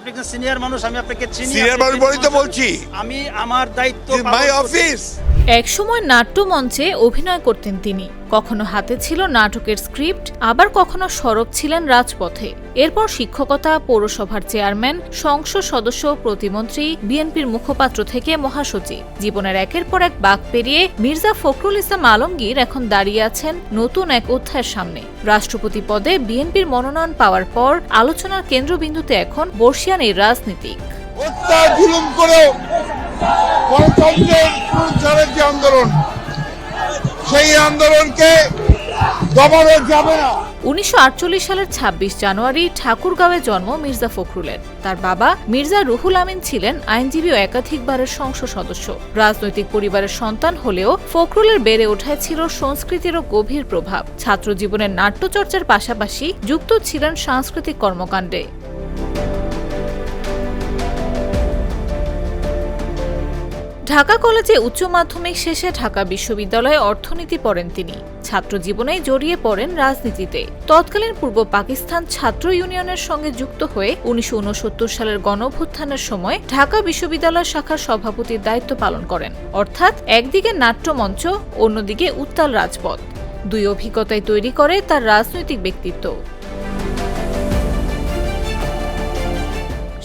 আপনি একজন সিনিয়র মানুষ, আমি আপনাকে চিনি। সিনিয়র মানুষ বলেই তো বলছি, আমি আমার দায়িত্ব মাই অফিস। একসময় নাট্যমঞ্চে অভিনয় করতেন তিনি, কখনো হাতে ছিল নাটকের স্ক্রিপ্ট, আবার কখনো সরব ছিলেন রাজপথে। এরপর শিক্ষকতা, পৌরসভার চেয়ারম্যান, সংসদ সদস্য, প্রতিমন্ত্রী, বিএনপির মুখপাত্র থেকে মহাসচিব। জীবনের একের পর এক বাঁক পেরিয়ে মির্জা ফখরুল ইসলাম আলমগীর এখন দাঁড়িয়ে আছেন নতুন এক অধ্যায়ের সামনে। রাষ্ট্রপতি পদে বিএনপির মনোনয়ন পাওয়ার পর আলোচনার কেন্দ্রবিন্দুতে এখন বর্ষিয়ান এই রাজনীতিক। জুলুম করেও গণতন্ত্রের পুনরুদ্ধারের যে আন্দোলন, সেই আন্দোলনকে দমানো যাবে না। 1948 সালের 26 জানুয়ারি ঠাকুরগাঁওয়ে জন্ম মির্জা ফখরুলের। তার বাবা মির্জা রুহুল আমিন ছিলেন আইনজীবী ও একাধিকবারের সংসদ সদস্য। রাজনৈতিক পরিবারের সন্তান হলেও ফখরুলের বেড়ে ওঠায় ছিল সংস্কৃতিরও গভীর প্রভাব। ছাত্র জীবনের নাট্যচর্চার পাশাপাশি যুক্ত ছিলেন সাংস্কৃতিক কর্মকাণ্ডে। ঢাকা কলেজে উচ্চ মাধ্যমিক শেষে ঢাকা বিশ্ববিদ্যালয়ে অর্থনীতি পড়েন তিনি। ছাত্র জীবনে জড়িয়ে পড়েন রাজনীতিতে। তৎকালীন পূর্ব পাকিস্তান ছাত্র ইউনিয়নের সঙ্গে যুক্ত হয়ে 1969 সালের গণঅভ্যুত্থানের সময় ঢাকা বিশ্ববিদ্যালয় শাখার সভাপতির দায়িত্ব পালন করেন। অর্থাৎ একদিকে নাট্যমঞ্চ, অন্যদিকে উত্তাল রাজপথ। দুই অভিজ্ঞতায় তৈরি করে তার রাজনৈতিক ব্যক্তিত্ব।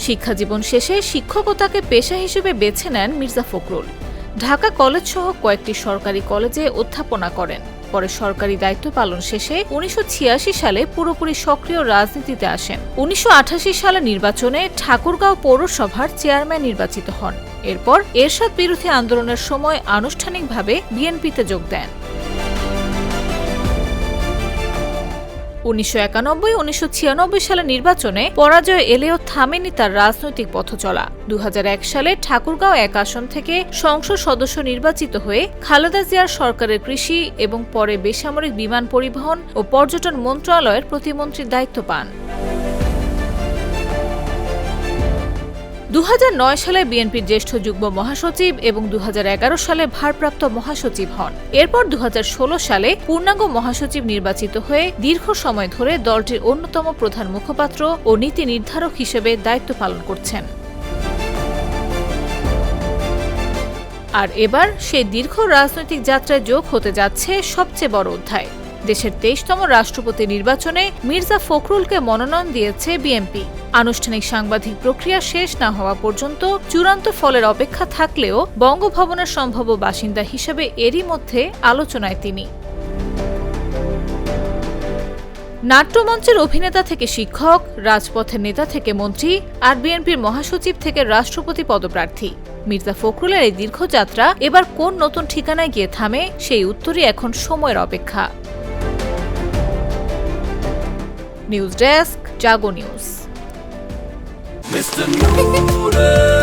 শিক্ষাজীবন শেষে শিক্ষকতাকে পেশা হিসেবে বেছে নেন মির্জা ফখরুল। ঢাকা কলেজ সহ কয়েকটি সরকারি কলেজে অধ্যাপনা করেন। পরে সরকারি দায়িত্ব পালন শেষে 1986 সালে পুরোপুরি সক্রিয় রাজনীতিতে আসেন। 1988 সালের নির্বাচনে ঠাকুরগাঁও পৌরসভার চেয়ারম্যান নির্বাচিত হন। এরপর এরশাদ বিরোধী আন্দোলনের সময় আনুষ্ঠানিকভাবে বিএনপিতে যোগ দেন। 1991-1996 সালের নির্বাচনে পরাজয় এলেও থামেনি তার রাজনৈতিক পথচলা। 2001 সালে ঠাকুরগাঁও 1 আসন থেকে সংসদ সদস্য নির্বাচিত হয়ে খালেদা জিয়ার সরকারের কৃষি এবং পরে বেসামরিক বিমান পরিবহন ও পর্যটন মন্ত্রণালয়ের প্রতিমন্ত্রীর দায়িত্ব পান। 2009 সালে বিএনপির জ্যেষ্ঠ যুগ্ম মহাসচিব এবং 2011 সালে ভারপ্রাপ্ত মহাসচিব হন। এরপর 2016 সালে পূর্ণাঙ্গ মহাসচিব নির্বাচিত হয়ে দীর্ঘ সময় ধরে দলটির অন্যতম প্রধান মুখপাত্র ও নীতি নির্ধারক হিসেবে দায়িত্ব পালন করছেন। আর এবার সেই দীর্ঘ রাজনৈতিক যাত্রায় যোগ হতে যাচ্ছে সবচেয়ে বড় অধ্যায়। দেশের 23তম রাষ্ট্রপতি নির্বাচনে মির্জা ফখরুলকে মনোনয়ন দিয়েছে বিএনপি। আনুষ্ঠানিক সাংবাদিক প্রক্রিয়া শেষ না হওয়া পর্যন্ত চূড়ান্ত ফলের অপেক্ষা থাকলেও বঙ্গভবনের সম্ভাব্য বাসিন্দা হিসেবে এরই মধ্যে আলোচনায় তিনি। নাট্যমঞ্চের অভিনেতা থেকে শিক্ষক, রাজপথের নেতা থেকে মন্ত্রী, আর বিএনপির মহাসচিব থেকে রাষ্ট্রপতি পদপ্রার্থী। মির্জা ফখরুলের এই দীর্ঘযাত্রা এবার কোন নতুন ঠিকানায় গিয়ে থামে, সেই উত্তরই এখন সময়ের অপেক্ষা। নিউজ ডেস্ক, জাগো নিউজ। Mr. Noodle.